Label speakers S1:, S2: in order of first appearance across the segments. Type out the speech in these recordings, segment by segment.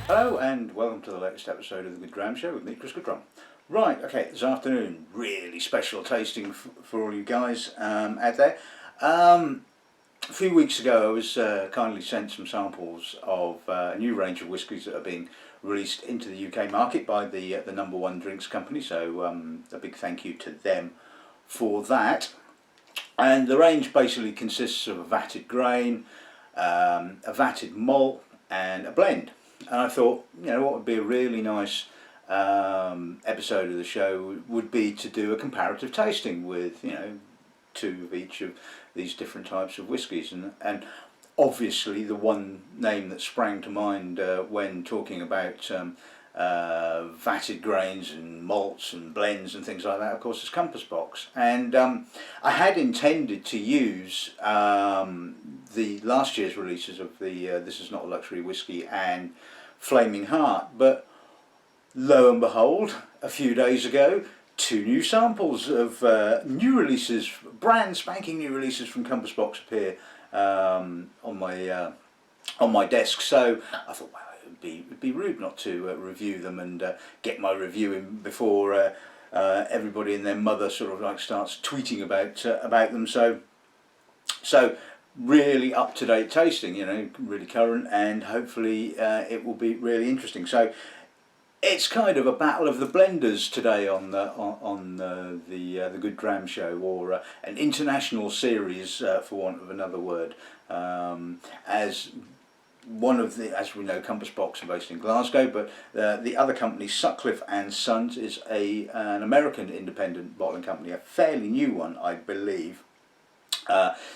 S1: Hello and welcome to the latest episode of the Dram Show with me, Chris Goodrum. Right, okay, this afternoon, really special tasting for all you guys out there. A few weeks ago I was kindly sent some samples of a new range of whiskies that are being released into the UK market by the number one drinks company, so a big thank you to them for that. And the range basically consists of a vatted grain, a vatted malt and a blend. And I thought, you know, what would be a really nice episode of the show would be to do a comparative tasting with, you know, two of each of these different types of whiskies. And obviously the one name that sprang to mind when talking about vatted grains and malts and blends and things like that, of course, is Compass Box. And I had intended to use the last year's releases of the This Is Not a Luxury Whiskey and Flaming Heart, but lo and behold, a few days ago, two new samples of new releases, brand spanking new releases from Compass Box appear on my desk. So I thought, well, it'd be rude not to review them and get my review in before everybody and their mother sort of like starts tweeting about them. So really up to date tasting, you know, really current, and hopefully it will be really interesting. So it's kind of a battle of the blenders today on the Good Dram Show, or an international series, for want of another word. As we know, Compass Box are based in Glasgow, but the other company, Sutcliffe Son, is an American independent bottling company, a fairly new one, I believe,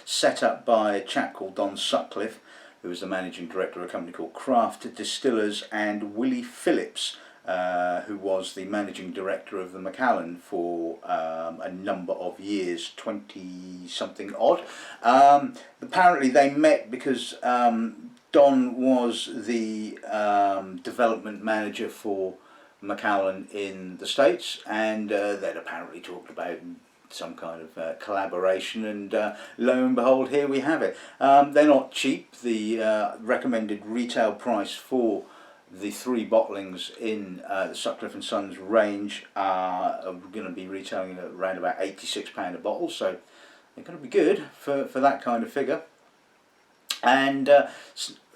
S1: set up by a chap called Don Sutcliffe, who is the managing director of a company called Craft Distillers, and Willie Phillips, who was the managing director of the Macallan for a number of years, 20 something odd. Apparently they met because Don was the development manager for Macallan in the States, and they'd apparently talked about some kind of collaboration, and lo and behold, here we have it. They're not cheap. The recommended retail price for the three bottlings in the Sutcliffe & Sons range are going to be retailing at around about £86 a bottle, so they're going to be good for that kind of figure. And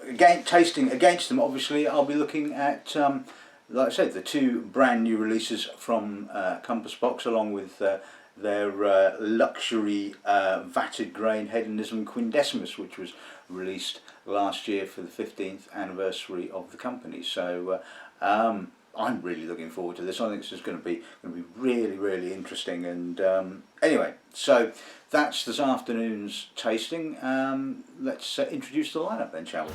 S1: again, tasting against them, obviously I'll be looking at, like I said, the two brand new releases from Compass Box, along with their luxury vatted grain Hedonism Quindecimus, which was released last year for the 15th anniversary of the company. So I'm really looking forward to this. I think this is going to be really, really interesting. And anyway, so that's this afternoon's tasting. Let's introduce the lineup then, shall we?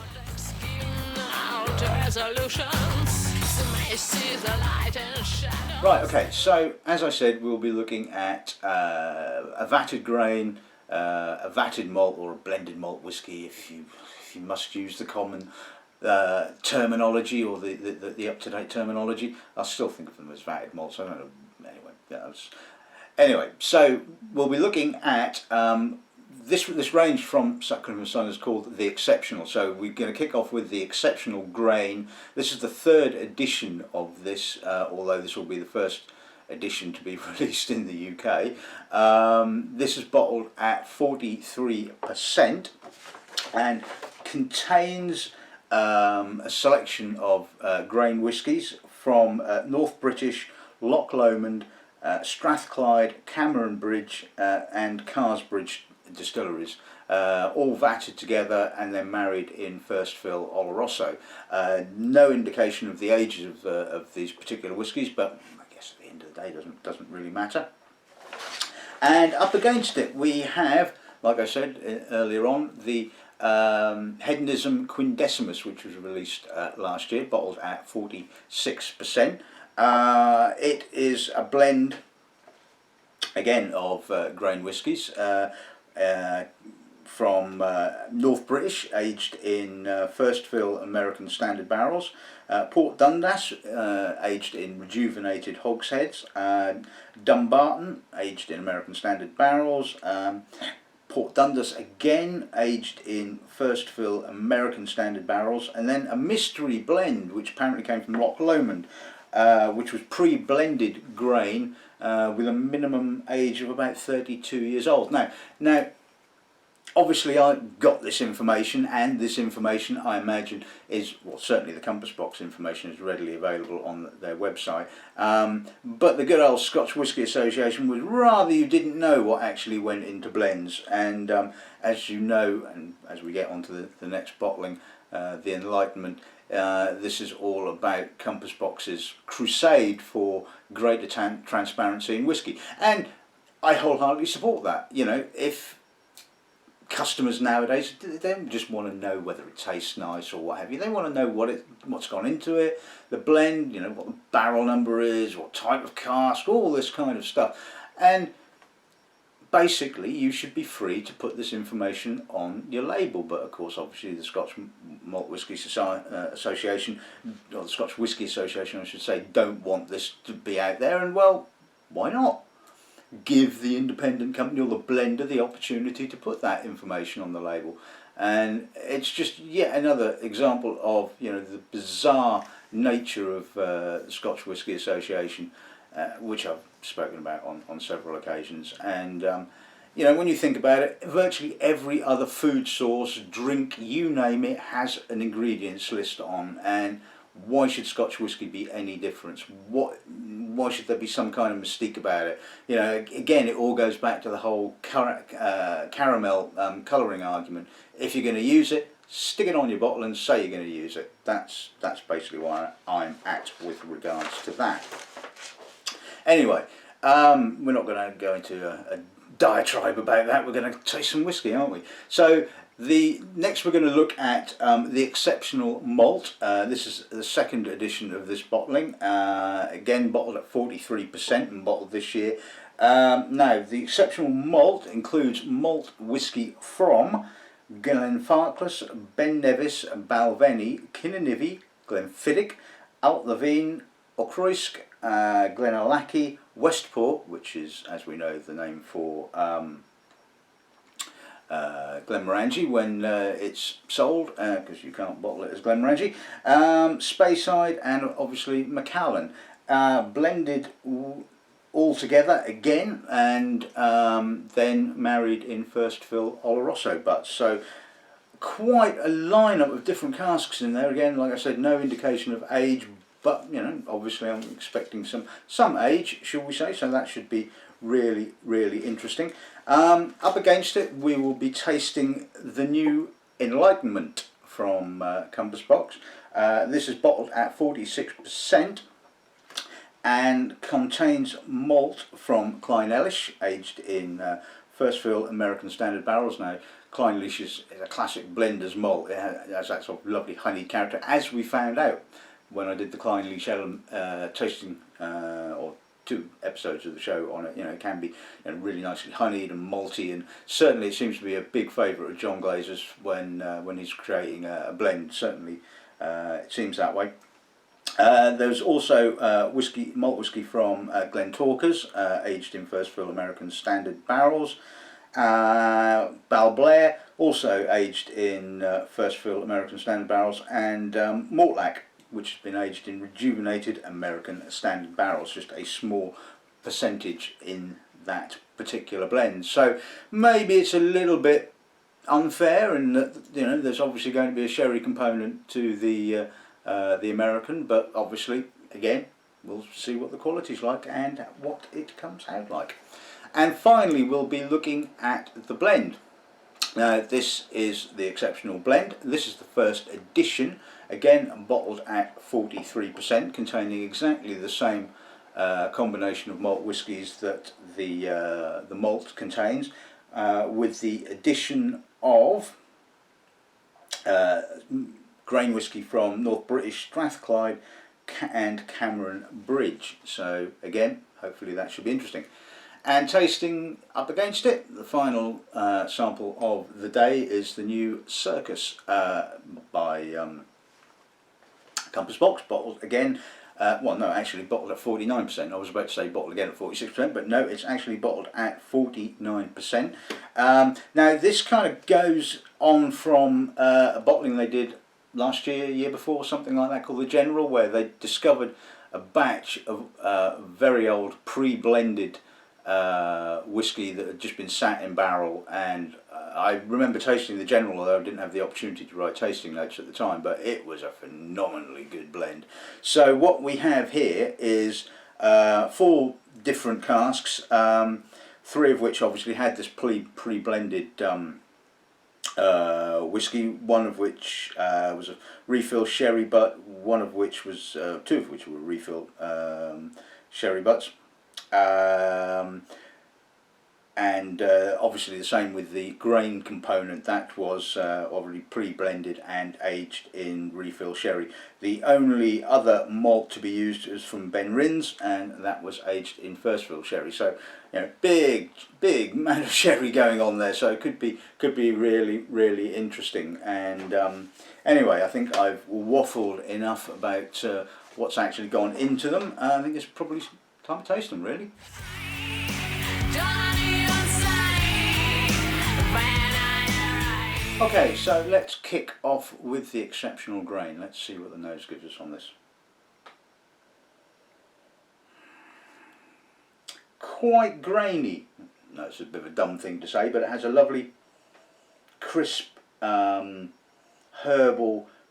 S1: Right, okay, so as I said, we'll be looking at a vatted grain, a vatted malt, or a blended malt whiskey, if you must use the common terminology, or the up-to-date terminology. I still think of them as vatted malts, I don't know. Anyway, so we'll be looking at this range from Sutcliffe & Son is called the Exceptional. So we're going to kick off with the Exceptional Grain. This is the third edition of this, although this will be the first edition to be released in the UK. This is bottled at 43% and contains a selection of grain whiskies from North British, Loch Lomond, Strathclyde, Cameron Bridge and Carsbridge distilleries, all vatted together and then married in first fill Oloroso. No indication of the ages of these particular whiskies, but I guess at the end of the day doesn't really matter. And up against it we have, like I said earlier on, the Hedonism Quindecimus, which was released last year, bottled at 46%. It is a blend again of grain whiskies from North British, aged in first fill American standard barrels, Port Dundas, aged in rejuvenated hogsheads, Dumbarton, aged in American standard barrels, Port Dundas, again aged in first fill American standard barrels, and then a mystery blend which apparently came from Loch Lomond, which was pre-blended grain with a minimum age of about 32 years old. Now, obviously I got this information, and this information I imagine is, well, certainly the Compass Box information is readily available on their website, but the good old Scotch Whisky Association would rather you didn't know what actually went into blends. And as you know, and as we get on to the next bottling, the Enlightenment, this is all about Compass Box's crusade for greater transparency in whisky, and I wholeheartedly support that. You know, if customers nowadays, they don't just want to know whether it tastes nice or what have you. They want to know what's gone into it, the blend, you know, what the barrel number is, what type of cask, all this kind of stuff. And basically you should be free to put this information on your label, but of course obviously the Scotch Malt Whisky Association, or the Scotch Whisky Association I should say, don't want this to be out there, and well, why not? Give the independent company or the blender the opportunity to put that information on the label. And it's just yet another example of, you know, the bizarre nature of the Scotch Whisky Association, which I've spoken about on several occasions. And you know, when you think about it, virtually every other food source, drink, you name it, has an ingredients list on, and why should Scotch whisky be any different? Why should there be some kind of mystique about it? You know, again, it all goes back to the whole caramel colouring argument. If you're going to use it, stick it on your bottle and say you're going to use it. That's basically why I'm at with regards to that. Anyway, we're not going to go into a diatribe about that. We're going to taste some whisky, aren't we? So next we're going to look at the Exceptional Malt. This is the second edition of this bottling, again bottled at 43% and bottled this year. Now, the Exceptional Malt includes malt whisky from Glenfarclas, Ben Nevis, Balvenie, Kinninivy, Glenfiddich, Altlavine, Ochroisk, Glenallachie, Westport, which is, as we know, the name for Glenmorangie when it's sold, because you can't bottle it as Glenmorangie, Speyside, and obviously Macallan, blended all together again, and then married in first fill Oloroso butts. So quite a lineup of different casks in there. Again, like I said, no indication of age, but you know, obviously I'm expecting some age, shall we say, so that should be really interesting. Up against it, we will be tasting the new Enlightenment from Compass Box. This is bottled at 46% and contains malt from Clynelish, aged in first fill American standard barrels. Now, Clynelish is a classic blender's malt. It has that sort of lovely honey character, as we found out when I did the Clynelish tasting, or 2 episodes of the show on it. You know, it can be, you know, really nicely honeyed and malty, and certainly it seems to be a big favourite of John Glazer's when he's creating a blend. Certainly, it seems that way. There's also malt whisky from Glentorquers, aged in first fill American standard barrels. Balblair, also aged in first fill American standard barrels, and Mortlach, which has been aged in rejuvenated American standard barrels, just a small percentage in that particular blend. So maybe it's a little bit unfair, and you know, there's obviously going to be a sherry component to the American, but obviously again we'll see what the quality's like and what it comes out like. And finally we'll be looking at the blend. Now, this is the Exceptional Blend. This is the first edition, again bottled at 43%, containing exactly the same combination of malt whiskies that the malt contains, with the addition of grain whisky from North British Strathclyde and Cameron Bridge. So again, hopefully that should be interesting. And tasting up against it, the final sample of the day is the new Circus by Compass Box, bottled again Well, no, actually bottled at 49%. I was about to say bottled again at 46%, but no, it's actually bottled at 49%. Now, this kind of goes on from a bottling they did last year, year before, something like that, called the General, where they discovered a batch of very old pre-blended whiskey that had just been sat in barrel, and I remember tasting the General, although I didn't have the opportunity to write tasting notes at the time, but it was a phenomenally good blend. So what we have here is 4 different casks, 3 of which obviously had this pre-blended whiskey, one of which was a refill sherry butt, one of which was 2 of which were refill sherry butts, and obviously the same with the grain component. That was already pre-blended and aged in refill sherry. The only other malt to be used is from Ben Rins, and that was aged in first fill sherry. So, you know, big amount of sherry going on there. So it could be really interesting. And anyway, I think I've waffled enough about what's actually gone into them. I think it's probably time to taste them, really. Okay, so let's kick off with the exceptional grain. Let's see what the nose gives us on this. Quite grainy. No, it's a bit of a dumb thing to say, but it has a lovely, crisp, herbal,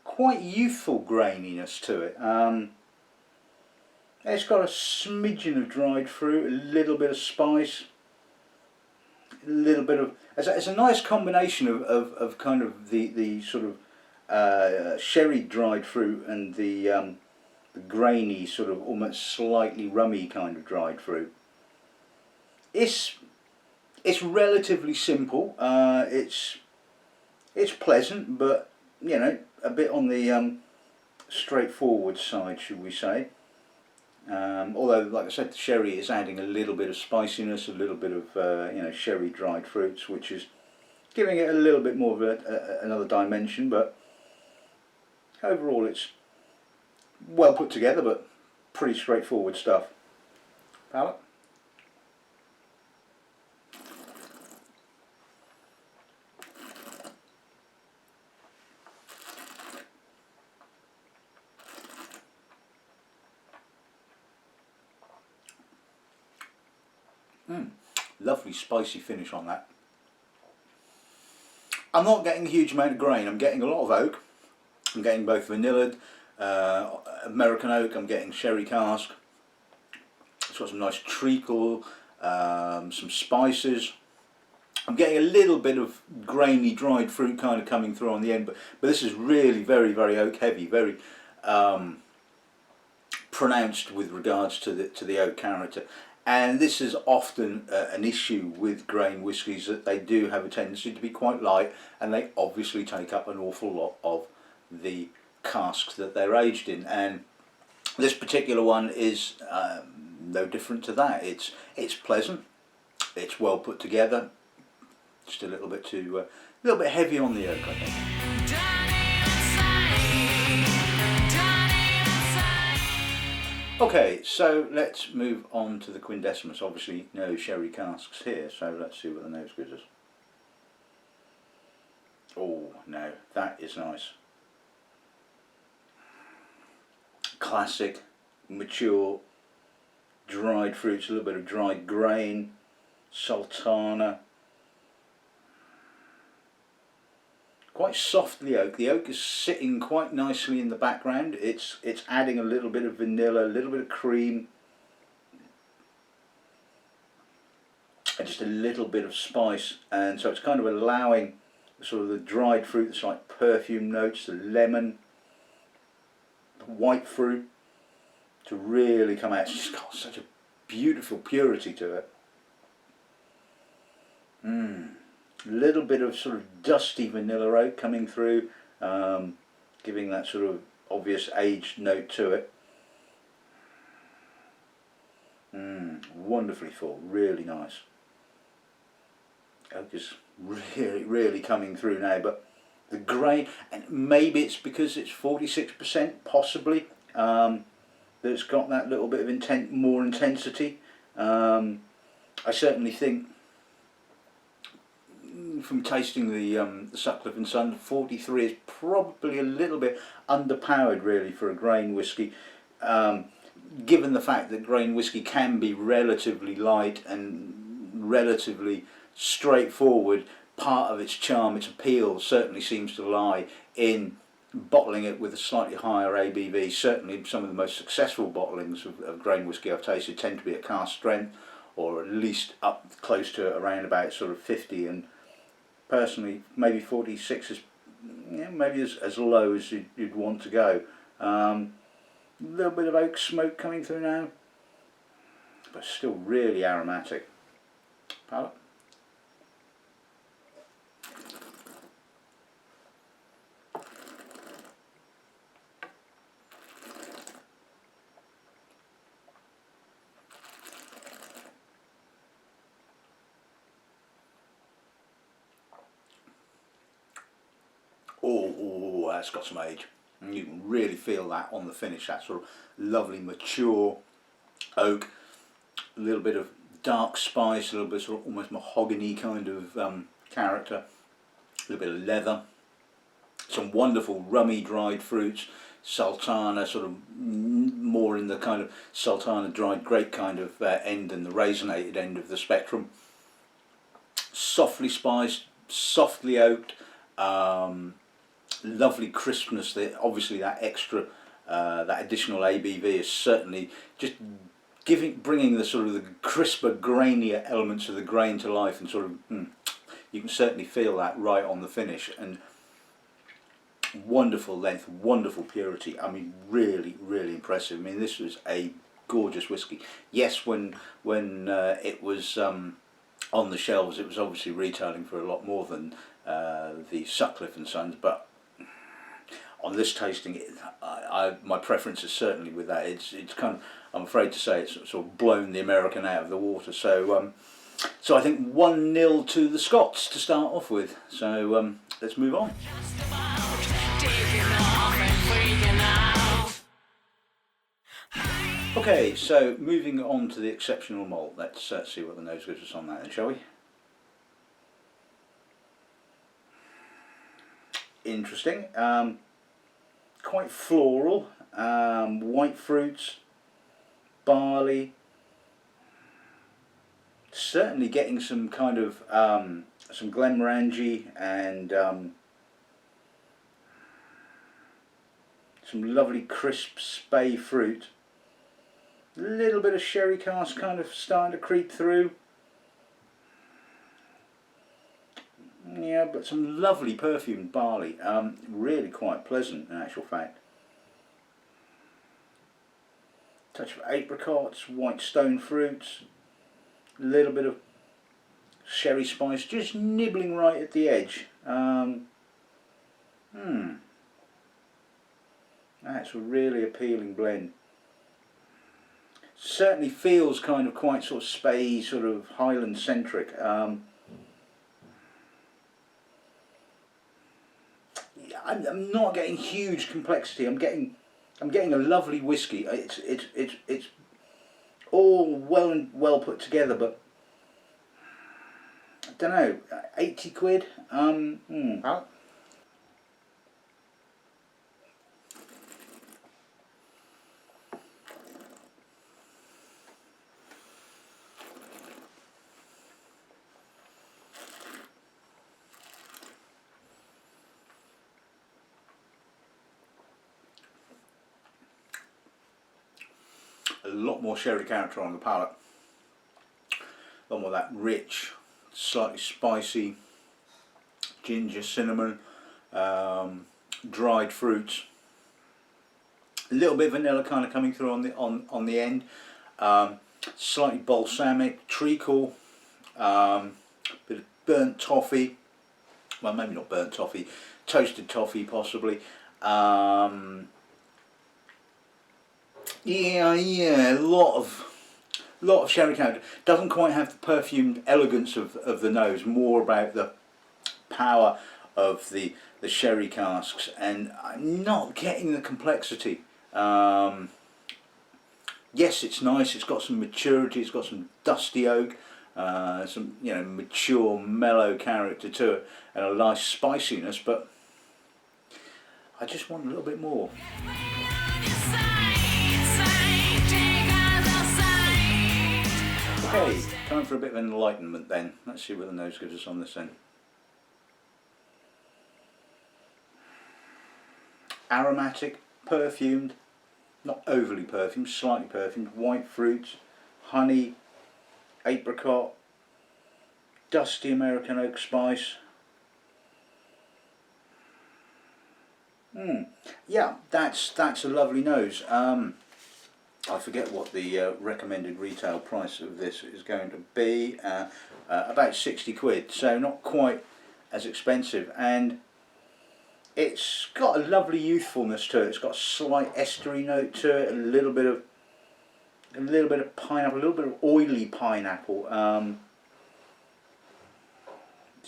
S1: quite youthful graininess to it. It's got a smidgen of dried fruit, a little bit of spice, a little bit of... It's a nice combination of kind of the sort of sherry dried fruit and the grainy, sort of almost slightly rummy kind of dried fruit. It's relatively simple. It's pleasant, but you know, a bit on the straightforward side, should we say. Although, like I said, the sherry is adding a little bit of spiciness, a little bit of you know, sherry dried fruits, which is giving it a little bit more of another dimension. But overall, it's well put together, but pretty straightforward stuff. Palate. Lovely spicy finish on that. I'm not getting a huge amount of grain. I'm getting a lot of oak. I'm getting both vanilla, American oak. I'm getting sherry cask. It's got some nice treacle, some spices. I'm getting a little bit of grainy dried fruit kind of coming through on the end, but this is really very oak heavy, very pronounced with regards to the oak character. And this is often an issue with grain whiskies, that they do have a tendency to be quite light, and they obviously take up an awful lot of the casks that they're aged in. And this particular one is no different to that. It's pleasant, it's well put together, just a little bit heavy on the oak, I think. Okay, so let's move on to the Quindecimus. Obviously no sherry casks here, so let's see what the nose gives us. Oh no, that is nice. Classic, mature, dried fruits, a little bit of dried grain, sultana. Quite soft, the oak. The oak is sitting quite nicely in the background. It's adding a little bit of vanilla, a little bit of cream, and just a little bit of spice. And so it's kind of allowing sort of the dried fruit, that's like perfume notes, the lemon, the white fruit, to really come out. It's just got such a beautiful purity to it. A little bit of sort of dusty vanilla oak coming through, giving that sort of obvious aged note to it. Wonderfully full, really nice. Oak is really coming through now, but the grain, and maybe it's because it's 46%, possibly. The that's got that little bit of more intensity. I certainly think, from tasting the Sutcliffe Son, 43 is probably a little bit underpowered really for a grain whisky. Given the fact that grain whisky can be relatively light and relatively straightforward, part of its charm, its appeal, certainly seems to lie in bottling it with a slightly higher ABV. Certainly some of the most successful bottlings of grain whisky I've tasted tend to be at cask strength, or at least up close to around about sort of 50, and personally maybe 46 is maybe as low as you'd want to go. A little bit of oak smoke coming through now, but still really aromatic. Palate. Oh, that's got some age. And you can really feel that on the finish, that sort of lovely mature oak, a little bit of dark spice, a little bit sort of almost mahogany kind of character, a little bit of leather, some wonderful rummy dried fruits, sultana, sort of more in the kind of sultana dried grape kind of end than the raisinated end of the spectrum. Softly spiced, softly oaked, lovely crispness. That obviously that extra, that additional ABV is certainly just bringing the sort of the crisper, grainier elements of the grain to life, and sort of you can certainly feel that right on the finish. And wonderful length, wonderful purity. I mean, really, really impressive. I mean, this was a gorgeous whisky. Yes, when it was on the shelves, it was obviously retailing for a lot more than the Sutcliffe and Sons, but on this tasting, my preference is certainly with that. It's kind of, I'm afraid to say, it's sort of blown the American out of the water. So so I think 1-0 to the Scots to start off with. So let's move on. Okay, so moving on to the exceptional malt. Let's see what the nose gives us on that then, shall we? Interesting. Quite floral, white fruits, barley. Certainly getting some kind of some Glenmorangie and some lovely crisp spey fruit. A little bit of sherry cask kind of starting to creep through. Yeah, but some lovely perfumed barley. Really quite pleasant in actual fact. Touch of apricots, white stone fruits, a little bit of sherry spice, just nibbling right at the edge. That's a really appealing blend. Certainly feels kind of quite sort of spey, sort of Highland centric. I'm not getting huge complexity. I'm getting a lovely whiskey. It's all well put together, but I don't know. 80 quid. A lot more sherry character on the palate. A lot more of that rich, slightly spicy ginger, cinnamon, dried fruits. A little bit of vanilla kind of coming through on the end. Slightly balsamic, treacle, bit of burnt toffee. Well, maybe not burnt toffee, toasted toffee possibly. Yeah, a lot of sherry character. Doesn't quite have the perfumed elegance of the nose. More about the power of the sherry casks, and I'm not getting the complexity. yes, it's nice. It's got some maturity. It's got some dusty oak, some mature, mellow character to it, and a nice spiciness. But I just want a little bit more. Okay, time for a bit of enlightenment then. Let's see what the nose gives us on this end. Aromatic, perfumed, not overly perfumed, slightly perfumed, white fruits, honey, apricot, dusty American oak spice. Yeah, that's a lovely nose. I forget what the recommended retail price of this is going to be. About 60 quid, so not quite as expensive, and it's got a lovely youthfulness to it. It's got a slight estery note to it, a little bit of pineapple, a little bit of oily pineapple. Some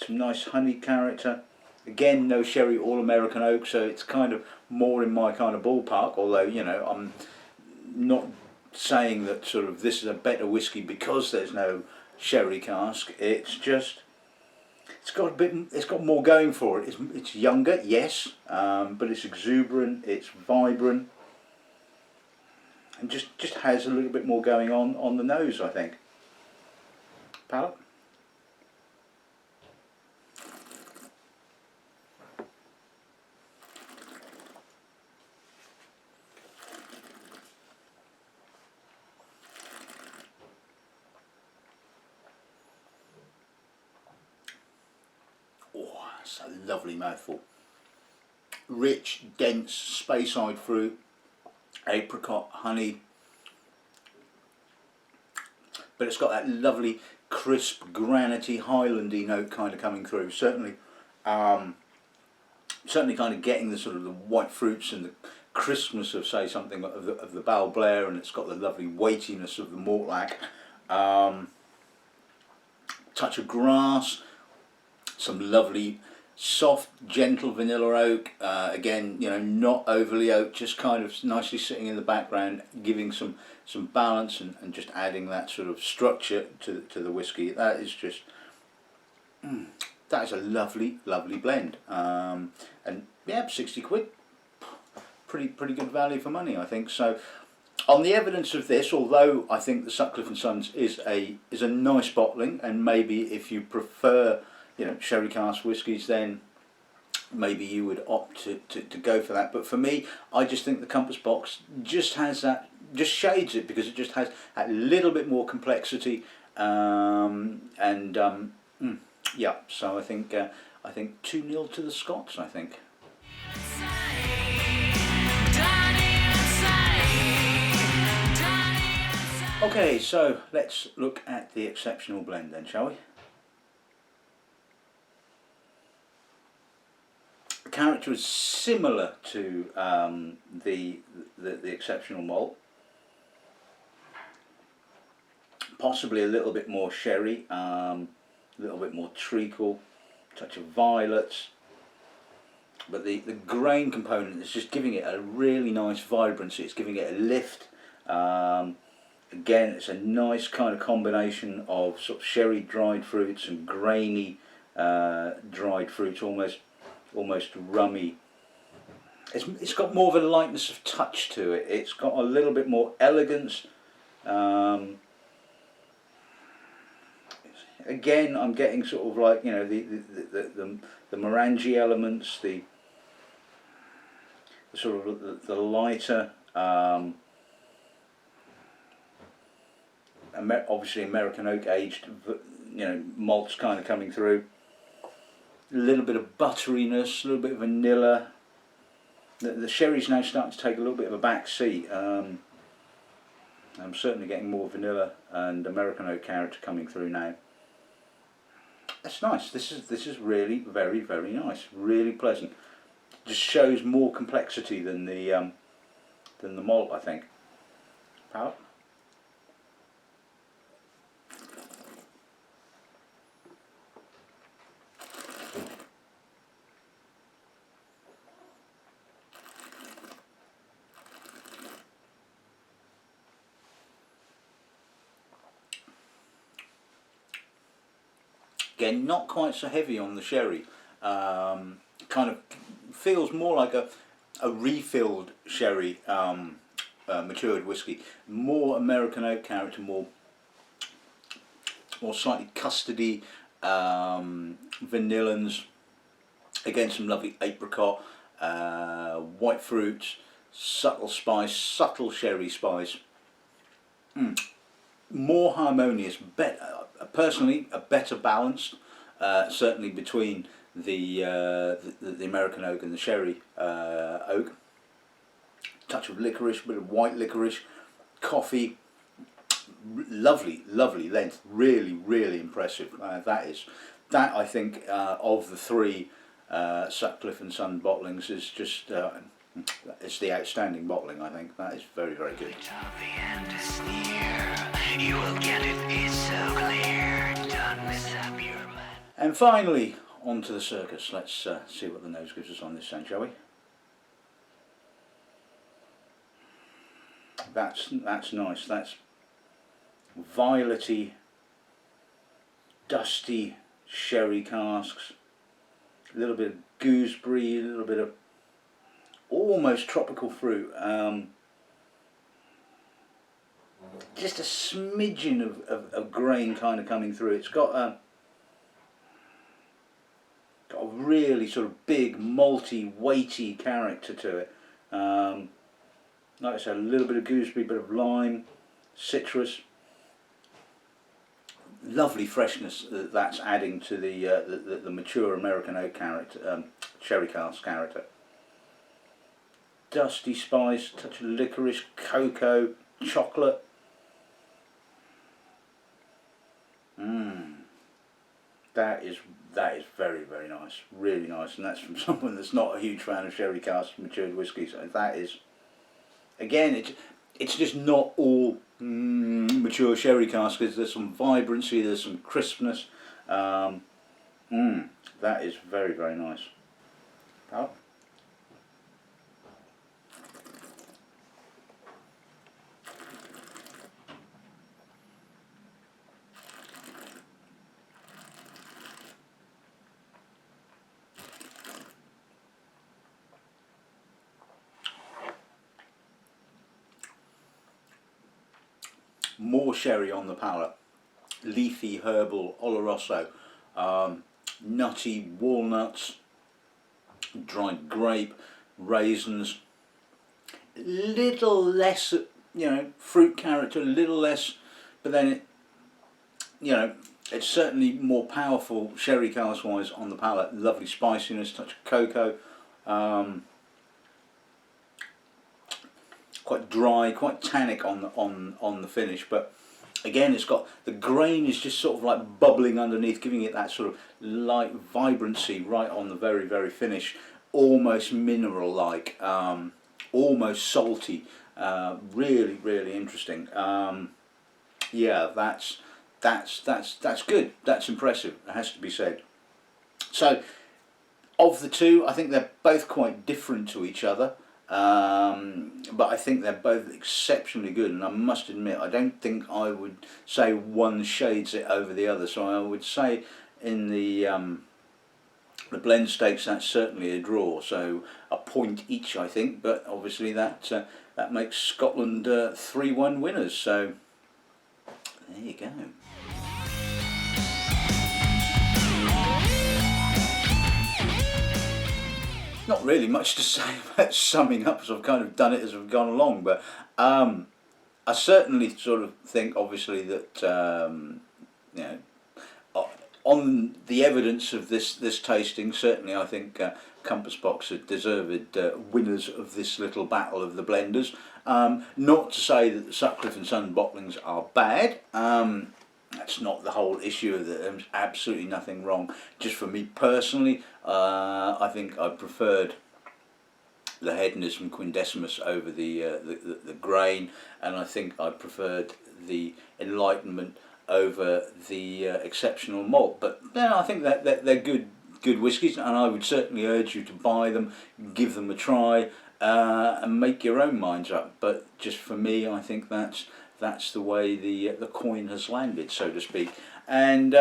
S1: nice honey character. Again, no sherry, all American oak, so it's kind of more in my kind of ballpark. Although I'm not saying that sort of this is a better whiskey because there's no sherry cask. It's just it's got more going for it. It's younger, yes, but it's exuberant, it's vibrant, and just has a little bit more going on the nose, I think. Palate. It's a lovely mouthful. Rich, dense, Speyside fruit, apricot, honey, but it's got that lovely, crisp, granity, highlandy note kind of coming through. Certainly kind of getting the sort of the white fruits and the crispness of, say, something of the Balblair, and it's got the lovely weightiness of the Mortlach. Touch of grass, some lovely soft, gentle vanilla oak. Again, not overly oak, just kind of nicely sitting in the background, giving some balance and just adding that sort of structure to the whiskey. That is just that is a lovely blend. And yeah, 60 quid, pretty good value for money, I think. So on the evidence of this, although I think the Sutcliffe Sons is a nice bottling, and maybe if you prefer sherry cask whiskies, then maybe you would opt to go for that. But for me, I just think the Compass Box just has that, just shades it, because it just has a little bit more complexity. Yeah, so I think 2-0 to the Scots, I think. Okay, so let's look at the exceptional blend then, shall we? The character is similar to the exceptional malt, possibly a little bit more sherry, a little bit more treacle, touch of violets, but the grain component is just giving it a really nice vibrancy. It's giving it a lift. Again, it's a nice kind of combination of sort of sherry dried fruits and grainy dried fruits, almost rummy. It's got more of a lightness of touch to it. It's got a little bit more elegance. Again, I'm getting sort of like the Morangi elements, the sort of the lighter. Obviously American oak aged, malts kind of coming through. A little bit of butteriness, a little bit of vanilla. The sherry's now starting to take a little bit of a back seat. I'm certainly getting more vanilla and American oak character coming through now. That's nice. This is really very nice. Really pleasant. Just shows more complexity than the malt, I think. Palate. again, not quite so heavy on the sherry. Kind of feels more like a refilled sherry, matured whiskey. More American oak character, more slightly custardy, vanillins. Again, some lovely apricot, white fruits, subtle spice, subtle sherry spice. More harmonious, better. Personally, a better balanced, certainly between the American oak and the sherry oak. Touch of licorice, bit of white licorice, coffee. Lovely length. Really impressive. That I think of the three Sutcliffe and Son bottlings is just it's the outstanding bottling. I think that is very good. And finally, on to the circus. Let's see what the nose gives us on this then, shall we? That's nice. That's violety, dusty sherry casks. A little bit of gooseberry, a little bit of almost tropical fruit. Just a smidgen of grain kind of coming through. It's got a really sort of big, malty, weighty character to it. Like I said, a little bit of gooseberry, bit of lime, citrus. Lovely freshness that's adding to the mature American oak character, sherry cask character. Dusty spice, touch of licorice, cocoa, chocolate. That is very nice, really nice, and that's from someone that's not a huge fan of sherry cask matured whiskey. So that is, again, it's just not all mature sherry cask. There's some vibrancy, there's some crispness. That is very nice. Oh. More sherry on the palate, leafy, herbal, oloroso, nutty, walnuts, dried grape, raisins, little less, fruit character, a little less, but then it's certainly more powerful sherry cask wise on the palate. Lovely spiciness, touch of cocoa. Quite dry, quite tannic on the finish, but again, it's got the grain is just sort of like bubbling underneath, giving it that sort of light vibrancy right on the very finish, almost mineral-like, almost salty. Really interesting. Yeah, that's good. That's impressive. It has to be said. So, of the two, I think they're both quite different to each other. But I think they're both exceptionally good, and I must admit I don't think I would say one shades it over the other. So I would say in the blend stakes that's certainly a draw. So a point each, I think. But obviously that makes Scotland 3-1 winners. So there you go. Not really much to say about summing up, so I've kind of done it as we've gone along, but I certainly sort of think, obviously, that on the evidence of this tasting, certainly I think Compass Box are deserved winners of this little battle of the blenders. Not to say that the Sutcliffe and Son bottlings are bad. That's not the whole issue. There's absolutely nothing wrong. Just for me personally, I think I preferred the Hedonism Quindecimus over the grain, and I think I preferred the Enlightenment over the Exceptional Malt. But then I think that they're good whiskies, and I would certainly urge you to buy them, give them a try, and make your own minds up. But just for me, I think that's the way the coin has landed, so to speak. And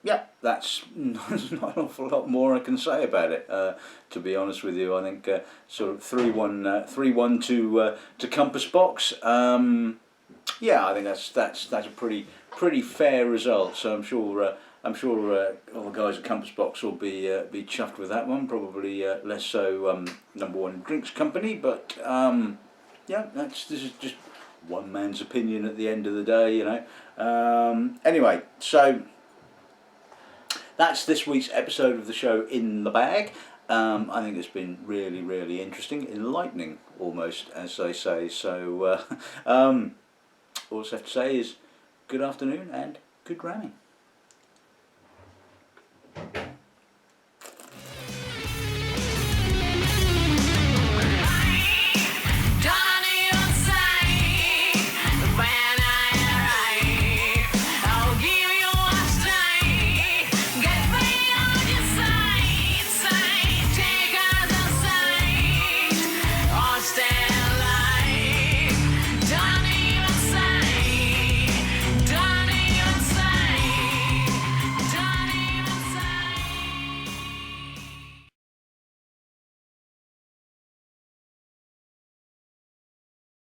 S1: yeah, that's there's not an awful lot more I can say about it. To be honest with you, I think sort of 3-1 to Compass Box. Yeah, I think that's a pretty fair result. So I'm sure all the guys at Compass Box will be chuffed with that one. Probably less so number one drinks company, but yeah, this is just one man's opinion at the end of the day, you know. Anyway, so that's this week's episode of the show in the bag. I think it's been really interesting, enlightening almost, as they say. So all I have to say is good afternoon and good ramming.